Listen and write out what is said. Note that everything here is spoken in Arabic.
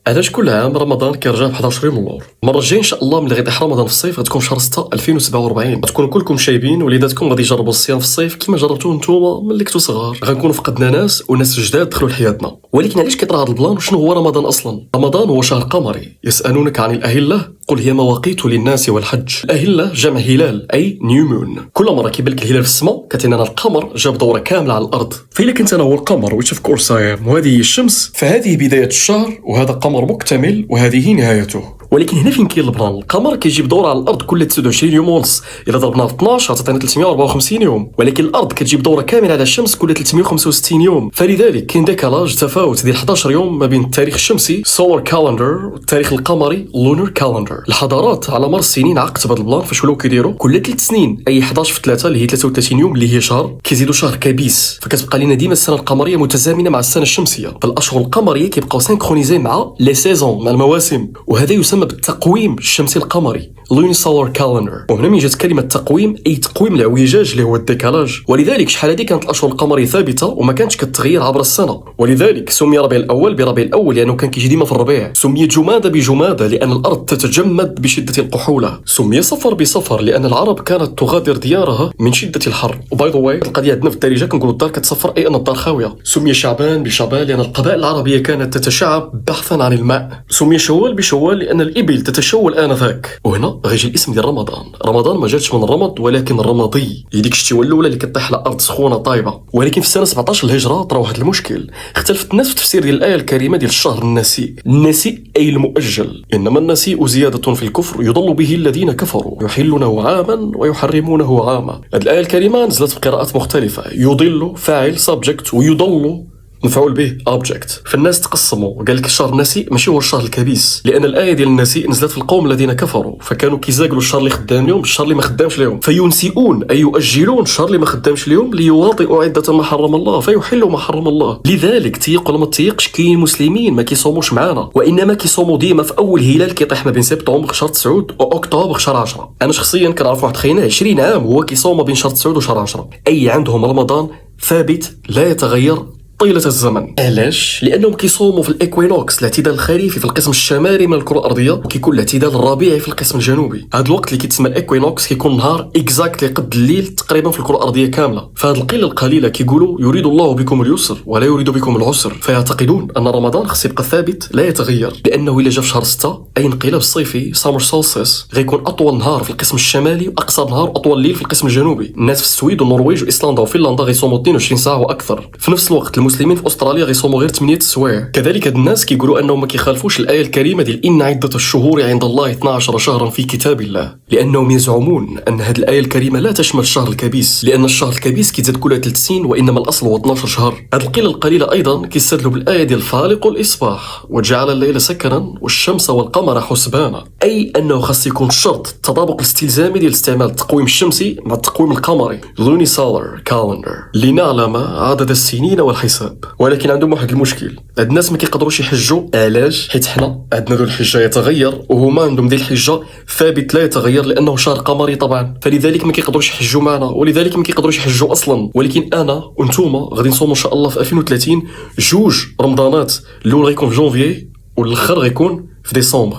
علاش كل عام رمضان كيرجع ب 11 يوم اللور؟ المره الجايه ان شاء الله ملي غيطيح رمضان في الصيف غتكون شهر 6 2047. غتكونوا كلكم شايبين وليداتكم غادي يجربوا الصيام في الصيف كما جربتوه نتوما ملي كنتو صغار. غنكونوا فقدنا ناس وناس جداد دخلوا لحياتنا. ولكن علاش كيطرا هذا البلان وشنو هو رمضان اصلا؟ رمضان هو شهر قمري. يسالونك عن الاهله قل هي مواقيت للناس والحج. الاهله جمع هلال اي نيو مون. كل مره كيبان لك الهلال في السماء كتعني ان القمر جاب دوره كامله على الارض. فإلا كنت انا هو القمر which of course I am وهذه هي الشمس فهذه بدايه الشهر وهذا قمر مكتمل وهذه نهايته. ولكن هنا فين كاين البلان؟ القمر كيجيب دوره على الارض كل 29 يوم ونص. الا ضربناه في 12 غتعطينا 354 يوم. ولكن الارض كتجيب دوره كامله على الشمس كل 365 يوم. فلذلك كاين ديكالاج تفاوت ديال 11 يوم ما بين التاريخ الشمسي سولار كالندر والتاريخ القمري لونر كالندر. الحضارات على مر السنين عقدت بهذا البلان فاش ولاو كيديروا كل 3 سنين اي 11 في 3 اللي هي 33 يوم اللي هي شهر كيزيدوا شهر كبيس. فكتبقى لنا ديما السنه القمريه متزامنه مع السنه الشمسيه. فالاشهر القمريه كيبقاو سينكرونيزي مع لي سيزون مع المواسم وهذا يسمى بالتقويم الشمسي القمري لونيسولار كالندر. وهنا من جات كلمه تقويم اي تقويم العويجاج اللي هو الديكالاج. ولذلك شحال هذه كانت الاشهر القمريه ثابته وما كانتش كتغير عبر السنه. ولذلك سمي ربيع الاول بربيع الاول لانه كان كيجي ديما في الربيع. سمي جمادى بجمادى لان الارض تتجمد بشده القحوله. سمي صفر بصفر لان العرب كانت تغادر ديارها من شده الحر. وباي ذا واي القضيه عندنا في الدارجه كنقولوا الدار كتصفر اي ان الدار خاويه. سمي شعبان بشعبان لان القبائل العربيه كانت تتشعب بحثا عن الماء. سمي شوال بشوال لان الابل تتشول انذاك. وهنا غيجي الاسم ديال رمضان. رمضان ما جاتش من الرمض ولكن الرمضي هي ديك الشتيوه الاولى اللي كطيح على ارض سخونه طايبه. ولكن في السنه 17 الهجره طرا واحد المشكل. اختلفت الناس في التفسير ديال الايه الكريمه ديال الشهر النسيء. النسيء اي المؤجل. انما النسيء زياده في الكفر يضل به الذين كفروا يحلونه عاما ويحرمونه عاما. هذه الايه الكريمه نزلت في قراءات مختلفه. يضل فاعل سبجكت ويضل مفعول به اوبجكت. فالناس تقسموا قال لك الشهر النسيء ماشي هو الشهر الكبيس لان الايه ديال النسيء نزلت في القوم الذين كفروا فكانوا كيزاقلوا الشهر اللي خدام لهم بالشهر اللي ما خدامش لهم فينسئون اي يؤجلون الشهر اللي ما خدامش لهم ليواطئوا عده ما حرم الله فيحلوا ما حرم الله. لذلك تيق ولا ما تيقش كاين مسلمين ما كيصوموش معانا وانما كيصوموا ديما في اول هلال كيطيح ما بين سبتمبر شهر 9 واكتوبر شهر 10. انا شخصيا كنعرف واحد خينا 20 عام هو كيصوم ما بين شهر 9 وشهر 10 اي عندهم رمضان ثابت لا يتغير طيلة الزمن. علاش؟ لانهم كيصوموا في الايكوينوكس الاعتدال الخريفي في القسم الشمالي من الكره الارضيه وكيكون الاعتدال الربيعي في القسم الجنوبي. هذا الوقت اللي كيتسمى الايكوينوكس كيكون نهار اكزاكتلي قد الليل تقريبا في الكره الارضيه كامله. فهاد القله القليله كيقولوا يريد الله بكم اليسر ولا يريد بكم العسر فيعتقدون ان رمضان خص يبقى ثابت لا يتغير لانه الا جا في شهر 6 اي انقلاب الصيفي سامر سولستيس غيكون اطول نهار في القسم الشمالي واقصر نهار اطول ليل في القسم الجنوبي. الناس في السويد والنرويج وايسلندا وفنلندا غيصوموا 22 ساعه واكثر. في نفس الوقت المسلمين في استراليا غيصوموا غير 8 سوايع. كذلك هاد الناس كيقولوا انهم ما كيخالفوش الايه الكريمه ديال ان عده الشهور عند الله 12 شهرا في كتاب الله لانهم يزعمون ان هاد الايه الكريمه لا تشمل الشهر الكبيس لان الشهر الكبيس كيزاد كل 3 سنين وانما الاصل هو 12 شهر. هاد القله القليله ايضا كيستدلوا بالايه ديال فالق الاصباح وجعل الليل سكنا والشمس والقمر حسبانا اي انه خاص يكون شرط التطابق الاستلزامي ديال استعمال التقويم الشمسي مع التقويم القمري لونيسولار كالندر لنعلم عدد السنين والحساب. ولكن عندهم واحد المشكل. هاد الناس ما كيقدروش يحجوا. علاش؟ حيت حنا عندنا ذو الحجه يتغير وهما عندهم ذي الحجه ثابت لا يتغير لانه شهر قمري طبعا فلذلك ما كيقدروش يحجوا معنا ولذلك ما كيقدروش يحجوا اصلا. ولكن انا وانتوما غادي نصوموا ان شاء الله في 2030 جوج رمضانات. الاول غيكون في جونفيي والاخر غيكون في ديسمبر.